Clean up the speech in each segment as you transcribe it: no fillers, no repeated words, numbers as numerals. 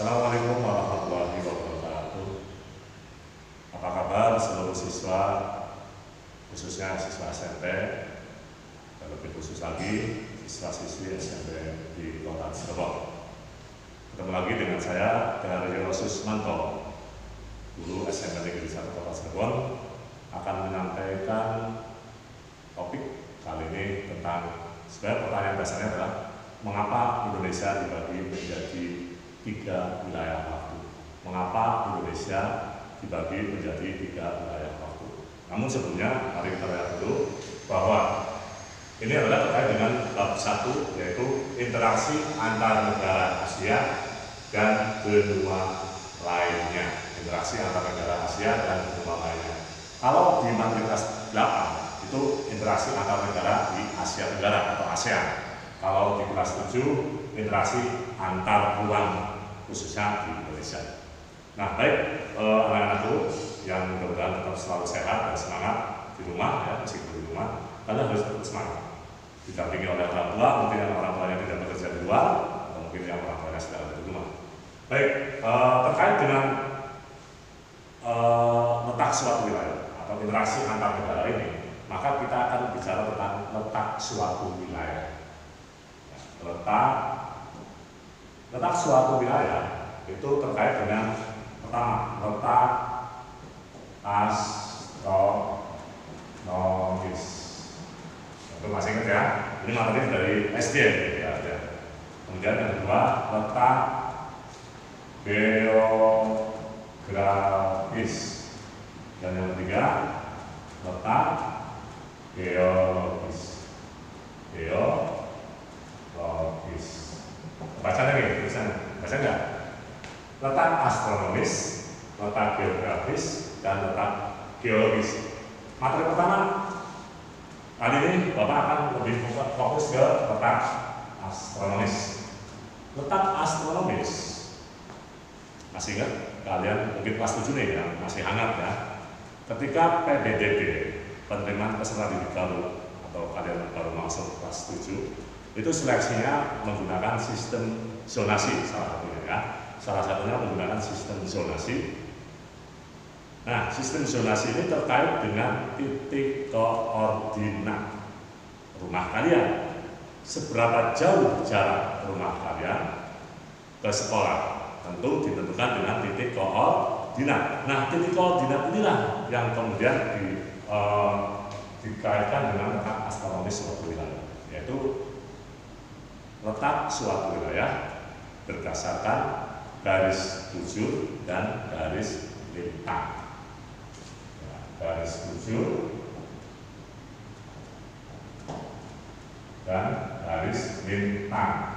Assalamualaikum warahmatullahi wabarakatuh. Apa kabar seluruh siswa, khususnya siswa SMP, dan lebih khusus lagi siswa-siswi SMP di Kota Cirebon. Ketemu lagi dengan saya, Daryo Susmanto, guru SMP Negeri 1 Kota Cirebon, akan menyampaikan topik kali ini tentang, sebenarnya pertanyaan dasarnya adalah mengapa Indonesia dibagi menjadi 3 wilayah waktu. Mengapa Indonesia dibagi menjadi 3 wilayah waktu? Namun sebelumnya, mari kita lihat dulu bahwa ini adalah terkait dengan bab 1, yaitu interaksi antar negara Asia dan benua lainnya. Interaksi antar negara Asia dan benua lainnya. Kalau di materi kelas 8 itu interaksi antar negara di Asia Tenggara atau ASEAN. Kalau di kelas 7 interaksi antar ruang, khususnya di Indonesia. Nah, baik anak-anakku yang mudah-mudahan tetap selalu sehat dan semangat di rumah, ya, meskipun di rumah, kalian harus tetap semangat. Didampingi oleh orang tua, mungkin yang orang tuanya tidak bekerja di luar, atau mungkin yang orang tuanya sudah ada di rumah. Baik, terkait dengan letak suatu wilayah atau interaksi antar negara ini, maka kita akan bicara tentang letak suatu wilayah. Letak suatu wilayah itu terkait dengan pertama, letak astronomis. Itu masih ingat ya? Ini materi dari SD ya. Kemudian yang kedua, letak geografis. Dan yang ketiga, letak geologis. Baca lagi tulisannya, baca enggak? Letak astronomis, letak geografis, dan letak geologis. Materi pertama kali ini Bapak akan lebih fokus ke letak astronomis. Letak astronomis, masih ingat? Kalian mungkin kelas 7 nih yang masih hangat ya. Ketika PDDB, penerimaan peserta didik baru, atau kalian baru masuk kelas 7, itu seleksinya menggunakan sistem zonasi salah satunya ya. Salah satunya menggunakan sistem zonasi. Nah, sistem zonasi ini terkait dengan titik koordinat rumah kalian. Seberapa jauh jarak rumah kalian ke sekolah? Tentu ditentukan dengan titik koordinat. Nah, titik koordinat inilah yang kemudian dikaitkan dengan letak astronomis suatu wilayah, yaitu letak suatu wilayah berdasarkan garis bujur dan garis lintang. Garis bujur dan garis lintang.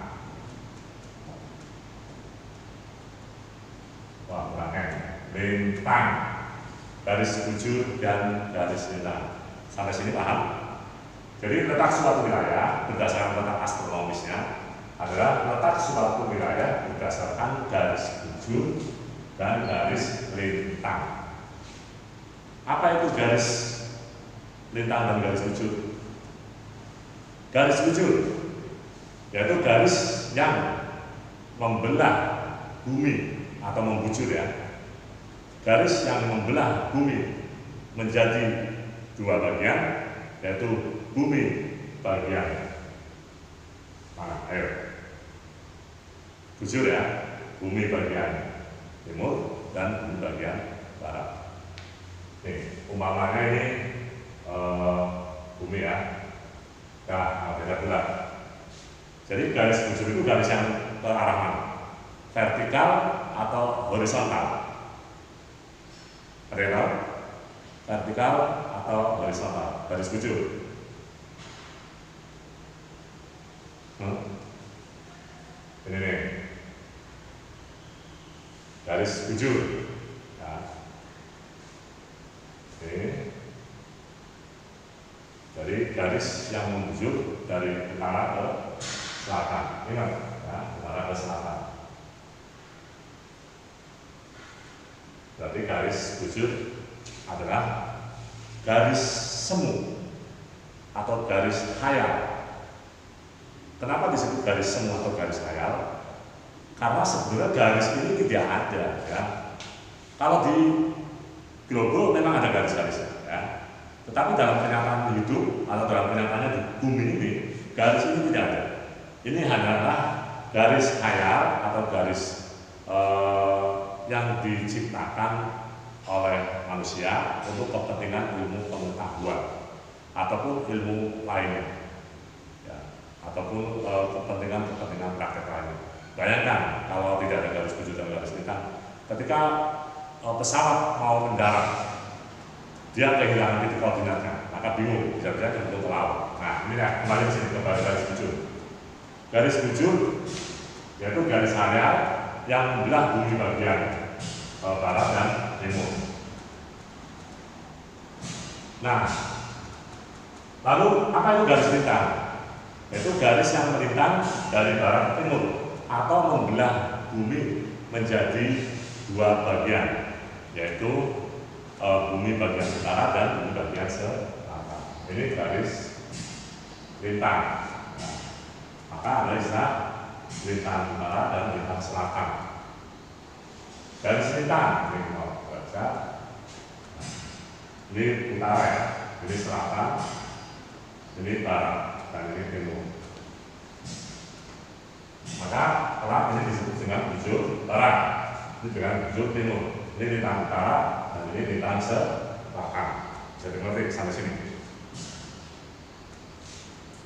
Lintang, garis bujur dan garis lintang. Sampai sini paham? Jadi letak suatu wilayah berdasarkan letak astronomisnya adalah letak suatu wilayah berdasarkan garis bujur dan garis lintang. Apa itu garis lintang dan garis bujur? Garis bujur yaitu garis yang membelah bumi atau membujur ya. Garis yang membelah bumi menjadi 2 bagian, yaitu bumi bagian mana? Ayo, bujur ya, bumi bagian timur dan bumi bagian barat. Nih, umpamanya ini bumi ya. Nah, beda bulat. Jadi garis bujur itu garis yang ke arah mana? Vertikal atau horizontal? Ada yang tahu? Vertikal atau horizontal? Garis bujur. Ini nih, garis bujur. Nah, ini. Jadi garis yang membujur dari utara ke selatan. Ingat, ya, utara ke selatan. Berarti garis bujur adalah garis semu atau garis khayal. Kenapa disebut garis semu atau garis khayal? Karena sebenarnya garis ini tidak ada ya. Kalau di global memang ada garis-garisnya ya. Tetapi dalam kenyataan hidup atau dalam kenyataannya di bumi ini, garis ini tidak ada. Ini hanyalah garis khayal atau garis yang diciptakan oleh manusia untuk kepentingan ilmu pengetahuan ataupun ilmu lainnya ya, ataupun kepentingan praktek lainnya. Bayangkan kalau tidak ada garis tujuh dan garis lintang, ketika pesawat mau mendarat, dia kehilangan titik koordinatnya, maka bingung, bisa-bisa jatuh ke laut. Nah, ini ya, kembali ke sini ke garis bujur. Garis bujur yaitu garis areal yang membelah bumi bagian barat dan timur. Nah, lalu apa itu garis lintang? Yaitu garis yang melintang dari barat ke timur atau membelah bumi menjadi dua bagian, yaitu bumi bagian utara dan bumi bagian selatan. Ini garis lintang. Nah, maka ada istilah lintang utara dan lintang selatan. Garis lintang ini mau baca. Ini utara ya, ini selatan, ini barat, dan ini timur. Maka kelak ini disebut dengan bujur barat, ini dengan bujur timur. Ini lintang utara dan ini lintang selatan. Jadi mengerti sampai sini.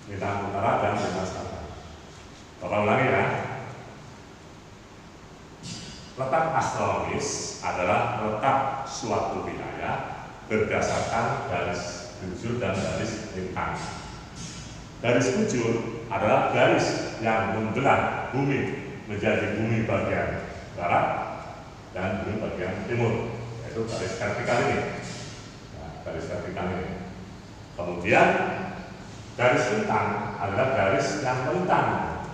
Lintang utara dan lintang selatan. Bapak ulangi ya. Letak astronomis adalah letak suatu wilayah berdasarkan garis bujur dan garis lintang. Garis bujur adalah garis yang membelah bumi menjadi bumi bagian barat dan bumi bagian timur, yaitu garis vertikal ini. Nah, garis vertikal ini. Kemudian garis lintang adalah garis yang melintang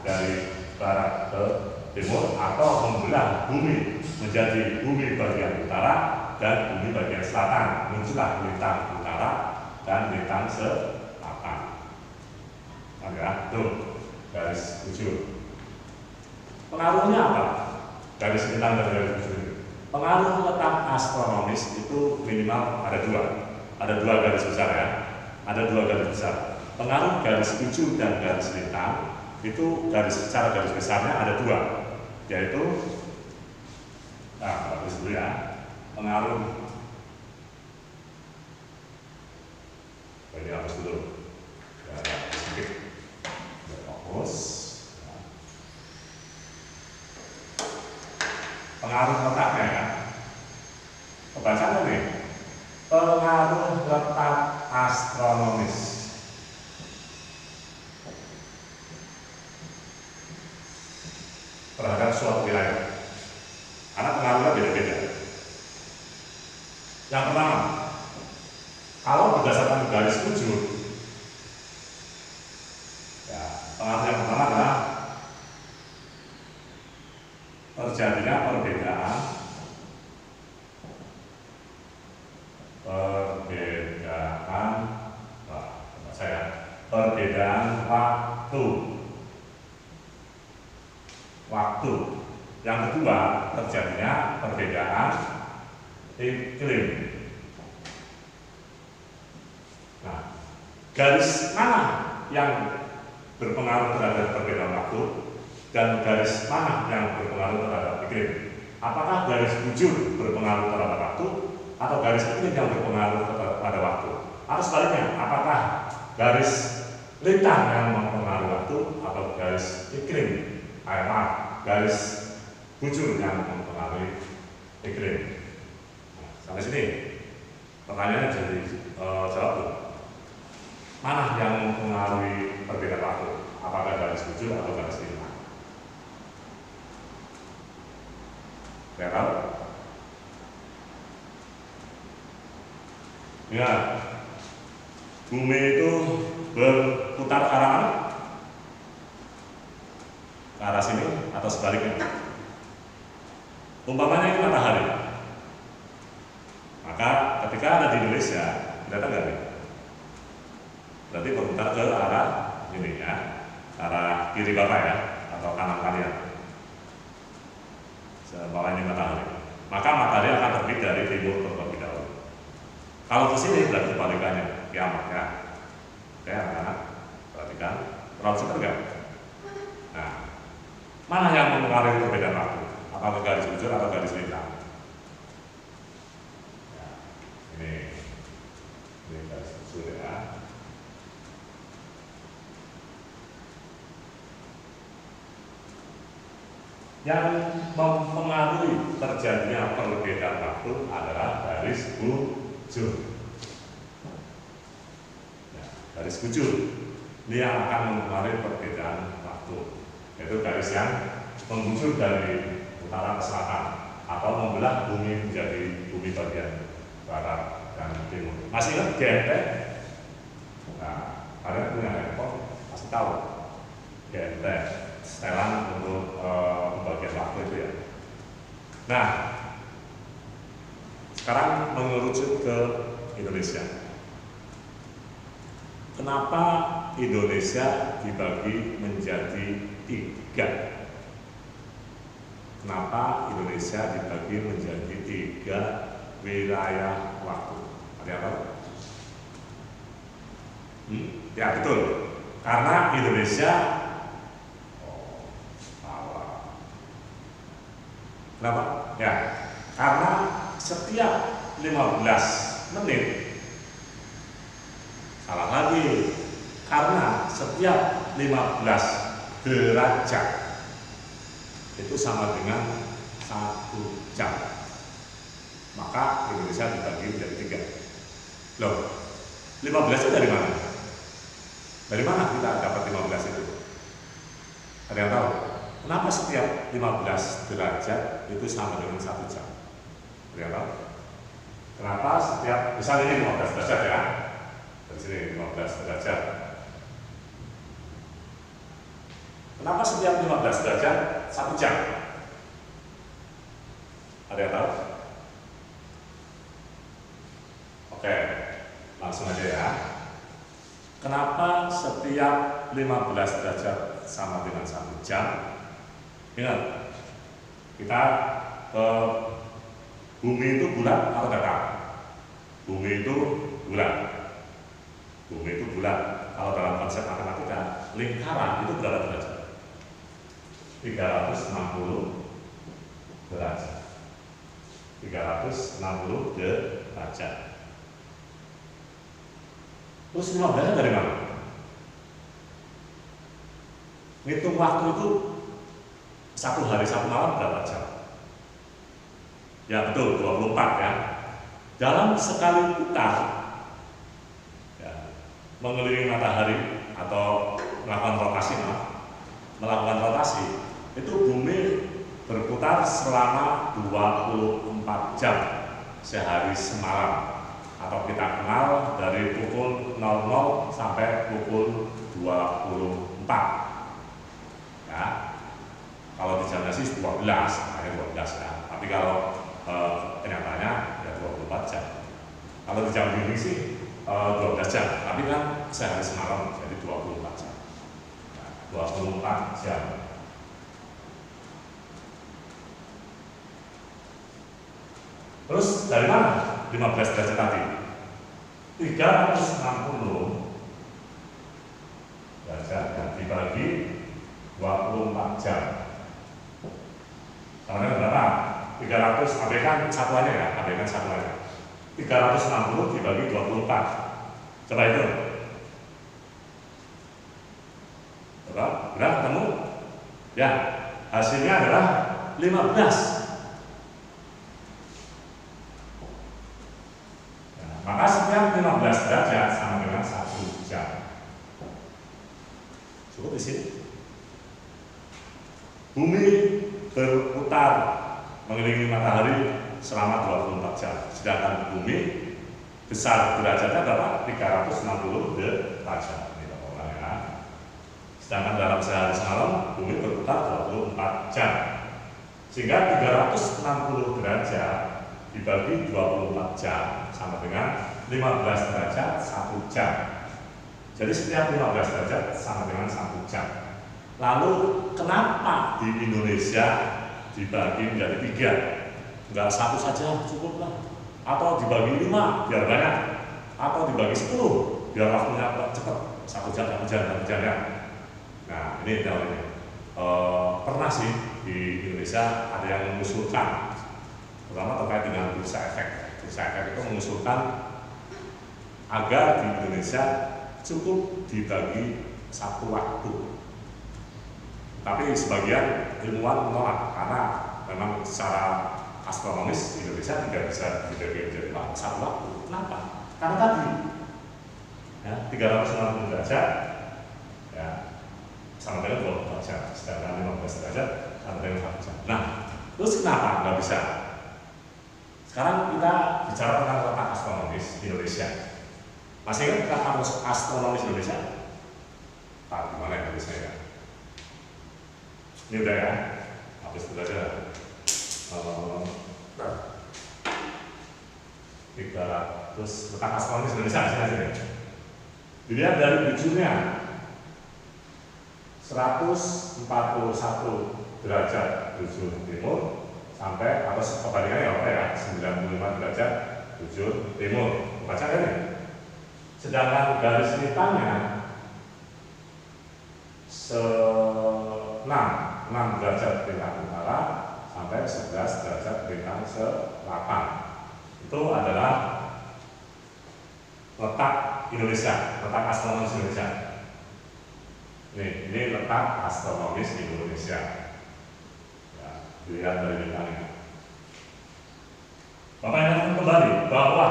dari barat ke timur atau membelah bumi menjadi bumi bagian utara dan bumi bagian selatan. Muncullah lintang utara dan lintang selatan. Ada tuh garis bujur. Pengaruhnya apa? Garis lintang dan garis bujur. Pengaruh letak astronomis itu minimal ada dua. Ada dua garis besar ya. Ada dua garis besar. Pengaruh garis bujur dan garis lintang itu secara garis besarnya ada dua, yaitu bagus dulu ya. Pengaruh ini hapus dulu ya, sedikit fokus ya. Pengaruh letaknya ya, kebacaannya nih, pengaruh letak astronomis terhadap suatu wilayah, karena pengaruhnya beda-beda. Yang pertama, kalau berdasarkan garis bujur, ya, pengaruh yang pertama adalah terjadinya perbedaan waktu. Yang kedua, terjadinya perbedaan iklim. Nah, garis mana yang berpengaruh terhadap perbedaan waktu dan garis mana yang berpengaruh terhadap iklim? Apakah garis bujur berpengaruh terhadap waktu atau garis iklim yang berpengaruh pada waktu? Atau sebaliknya, apakah garis lintang yang mempengaruhi waktu atau garis iklim? Garis bujur yang mempengaruhi iklim. Nah, sampai sini pertanyaannya jadi jawab. Mana yang mempengaruhi perbedaan waktu? Apakah garis bujur atau garis lintang? Saya tahu? Ya, bumi itu berputar ke arah mana? Ke arah sini atau sebaliknya? Umpamanya ini matahari. Maka ketika ada di Indonesia, kelihatan nggak nih? Berarti berputar ke arah ini ya, arah kiri Bapak ya, atau kanan kalian. Bahwa ini matahari. Maka matahari akan terbit dari timur terlebih dahulu. Kalau ke sini berarti kebalikannya, kiamat ya. Oke, anak-anak, perhatikan. Terlalu seger nggak? Nah, mana yang mempengaruhi perbedaan waktu? Apakah garis bujur atau garis lintang? Ya, ini garis bujur ya. Yang mempengaruhi terjadinya perbedaan waktu adalah garis bujur. Ya, garis bujur ini yang akan mempengaruhi perbedaan waktu, yaitu garis yang membujur dari utara ke selatan atau membelah bumi menjadi bumi bagian barat dan timur. Masih ingat GMT? Nah, kalian punya handphone pasti tahu GMT, setelan untuk pembagian waktu itu ya. Nah, sekarang mengerucut ke Indonesia. Kenapa Indonesia dibagi menjadi 3? Kenapa Indonesia dibagi menjadi 3 wilayah waktu? Ada yang tahu? Ya betul, karena Indonesia kenapa? Ya, karena setiap 15 menit, salah lagi, karena setiap 15 derajat itu sama dengan 1 jam. Maka Indonesia dibagi menjadi 3. Loh, 15 itu dari mana? Dari mana kita dapat 15 itu? Ada yang tahu? Kenapa setiap 15 derajat itu sama dengan 1 jam? Ada yang tahu? Kenapa setiap, misalnya ini 15 derajat ya, dari sini 15 derajat. Kenapa setiap 15 derajat 1 jam? Ada yang tahu? Oke, langsung aja ya. Kenapa setiap 15 derajat sama dengan 1 jam? Ingat, kita bumi itu bulat atau datar? Bumi itu bulat. Bumi itu bulat. Kalau dalam konsep matematika, lingkaran itu berapa derajat? 360 derajat. 360 derajat. Terus 15 dari mana? Ngitung waktu itu 1 hari 1 malam berapa jam? Ya betul, 24 ya. Dalam sekali putar ya, mengelilingi matahari atau melakukan rotasi, itu bumi berputar selama 24 jam sehari semalam, atau kita kenal dari pukul 00 sampai pukul 24 ya. Kalau di jam sih 12, makanya 12 ya. Tapi kalau kenyataannya ya 24 jam. Kalau di jam dinding sih 12 jam, tapi kan sehari semalam jadi 24 jam. Nah, 24 jam. Terus dari mana 15 derajat tadi? 360 derajat yang dibagi 24 jam. Sama berapa? 300, abaikan satuannya ya, abaikan satuannya. 360 dibagi 24. Coba itu. Coba, udah ketemu? Ya, hasilnya adalah 15. Nah, maka setiap 15 derajat sama dengan 1 jam. Cukup di sini. Bumi berputar mengelilingi matahari selama 24 jam. Sedangkan bumi besar derajatnya berapa? 360 derajat. Ini ya. Sedangkan dalam sehari semalam bumi berputar 24 jam. Sehingga 360 derajat dibagi 24 jam sama dengan 15 derajat 1 jam. Jadi setiap 15 derajat sama dengan 1 jam. Lalu kenapa di Indonesia dibagi menjadi 3, enggak 1 saja cukup lah, atau dibagi 5 biar banyak, atau dibagi 10 biar waktunya cepat, 1 jam ya. Nah ini teorinya. Pernah sih di Indonesia ada yang mengusulkan, terutama terkait dengan bursa efek. Bursa efek itu mengusulkan agar di Indonesia cukup dibagi 1 waktu. Tapi sebagian ilmuwan menolak karena memang secara astronomis Indonesia tidak bisa dibagi menjadi 1 waktu. Kenapa? Karena tadi ya, 360 derajat ya, sama dengan 24 jam, sedangkan 15 derajat sama dengan 1 jam. Nah, terus kenapa nggak bisa? Sekarang kita bicara tentang letak astronomis Indonesia. Masih ingat letak astronomis Indonesia? Pak, gimana ya tulis saya? Ini udah ya, hapus dulu aja. 300 letak astronomis Indonesia aja ya. Dilihat dari bujurnya 141 derajat bujur timur sampai atau kebalikannya apa ya 95 derajat bujur timur. Baca kan ya? Sedangkan garis lintangnya 6 derajat bintang utara sampai 11 derajat bintang selatan. Itu adalah letak Indonesia, letak astronomis Indonesia. Ini letak astronomis Indonesia. Ya, dilihat dari bintangnya. Bapak ingatkan kembali bahwa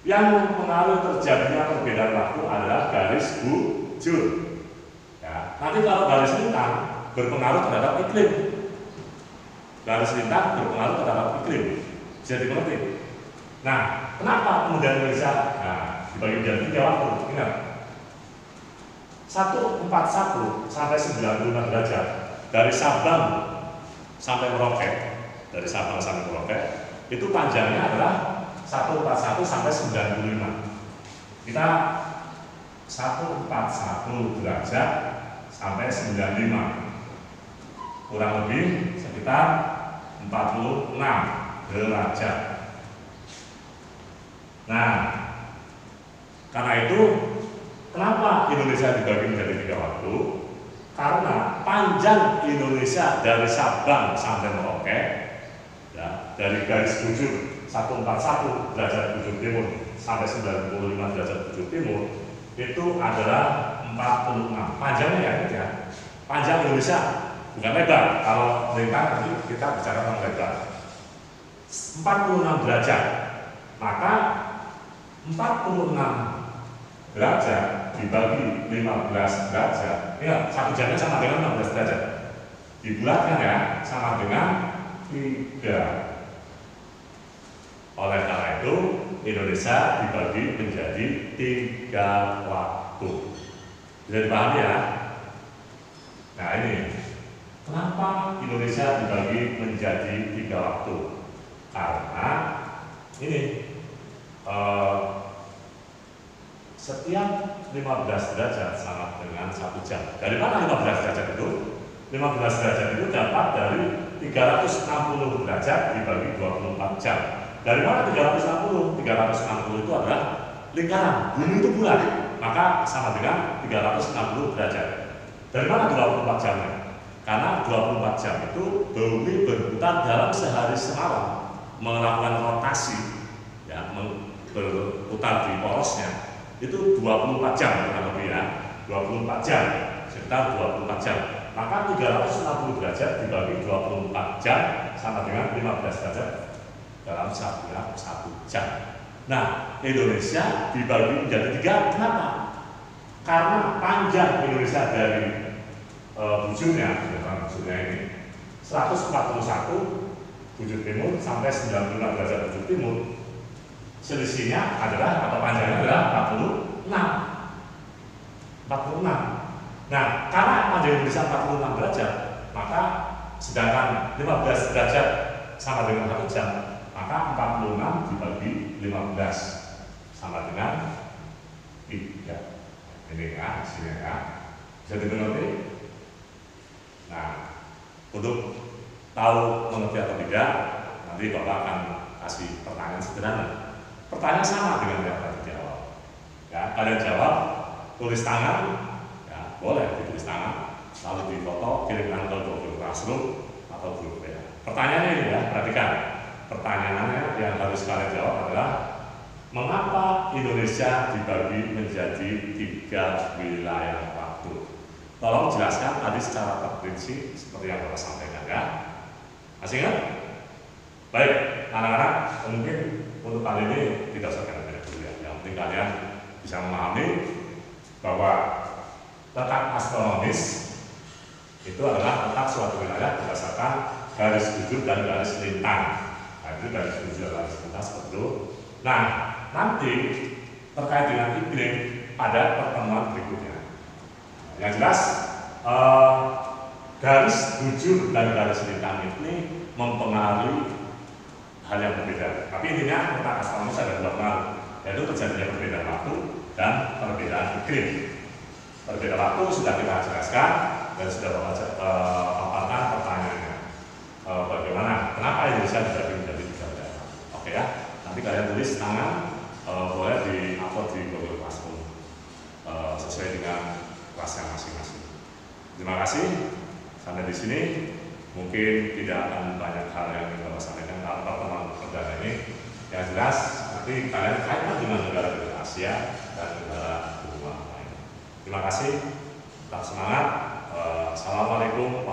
yang mempengaruhi terjadinya perbedaan waktu adalah garis bujur. Ya, nanti kalau garis lintang berpengaruh terhadap iklim. Garis lintang berpengaruh terhadap iklim. Bisa dimengerti? Nah, kenapa kemudian Indonesia dibagi menjadi 3 waktu? Ingat, 141 sampai 95 derajat dari Sabang sampai Merauke, dari Sabang sampai Merauke itu panjangnya adalah 141 sampai 95. Kita 141 derajat sampai 95, kurang lebih sekitar 46 derajat. Nah, karena itu kenapa Indonesia dibagi menjadi 3 waktu? Karena panjang Indonesia dari Sabang sampai Merauke, ya, dari garis bujur 141 derajat bujur timur sampai 95 derajat bujur timur itu adalah 46. Panjangnya ya, panjang Indonesia, bukan lebar. Kalau lintang nanti kita bicara tentang lebar. 46 derajat, maka 46 derajat dibagi 15 derajat, ya 1 jamnya sama dengan 15 derajat. Dibulatkan ya, sama dengan 3. Oleh karena itu Indonesia dibagi menjadi 3 waktu. Bisa dipahami ya? Nah ini, kenapa Indonesia dibagi menjadi 3 waktu? Karena ini setiap 15 derajat sama dengan 1 jam. Dari mana 15 derajat itu? 15 derajat itu dapat dari 360 derajat dibagi 24 jam. Dari mana 360? 360 itu adalah lingkaran, bumi itu bulat, maka sama dengan 360 derajat. Dari mana 24 jamnya? Karena 24 jam itu bumi berputar dalam sehari semalam, melakukan rotasi, ya, berputar di porosnya, itu 24 jam kurang lebih ya, 24 jam, sekitar 24 jam. Maka 360 derajat dibagi 24 jam sama dengan 15 derajat dalam 1 jam. Nah, Indonesia dibagi menjadi 3, kenapa? Karena panjang Indonesia dari bujurnya, bukan bujurnya ini, 141 bujur timur sampai 95 derajat bujur timur, selisihnya adalah atau panjangnya adalah 46. Nah, karena panjang Indonesia 46 derajat, maka sedangkan 15 derajat sama dengan 1 jam, maka 46 dibagi 15 sama dengan 3. Ini ya, sini ya. Bisa dimengerti? Nah, Untuk tahu mengerti atau tidak, nanti Bapak akan kasih pertanyaan sederhana. Pertanyaan sama dengan yang tadi dijawab. Ya, kalian jawab, tulis tangan, ya, boleh ditulis tangan, lalu difoto, kirimkan ke Google Classroom atau grup WA. Pertanyaannya ini ya, perhatikan. Pertanyaannya yang harus kalian jawab adalah, mengapa Indonesia dibagi menjadi 3 wilayah waktu? Tolong jelaskan tadi secara terperinci seperti yang Bapak sampaikan ya. Masih ingat? Baik, anak-anak, mungkin untuk kali ini tidak usah banyak dulu ya. Yang penting kalian bisa memahami bahwa letak astronomis itu adalah letak suatu wilayah berdasarkan garis bujur dan garis lintang. Nah, itu garis bujur dan garis lintang seperti itu. Nah, nanti terkait dengan iklim ada pertemuan berikutnya. Yang jelas, garis bujur dan garis lintang ini mempengaruhi hal yang berbeda. Tapi intinya letak astronomis ada 2 pengaruh, yaitu terjadinya perbedaan waktu dan perbedaan iklim. Perbedaan waktu sudah kita jelaskan dan sudah paparkan pertanyaannya. Bagaimana? Kenapa Indonesia dibagi menjadi 3 wilayah? Oke ya. Nanti kalian tulis tangan, boleh di-upload di Google Classroom sesuai dengan kelasnya masing-masing. Terima kasih. Sampai di sini. Mungkin tidak akan banyak hal yang kita sampaikan dalam pertemuan perdana ini. Yang jelas nanti kalian kaitkan dengan negara-negara Asia dan negara benua lain. Terima kasih. Tetap semangat. Assalamualaikum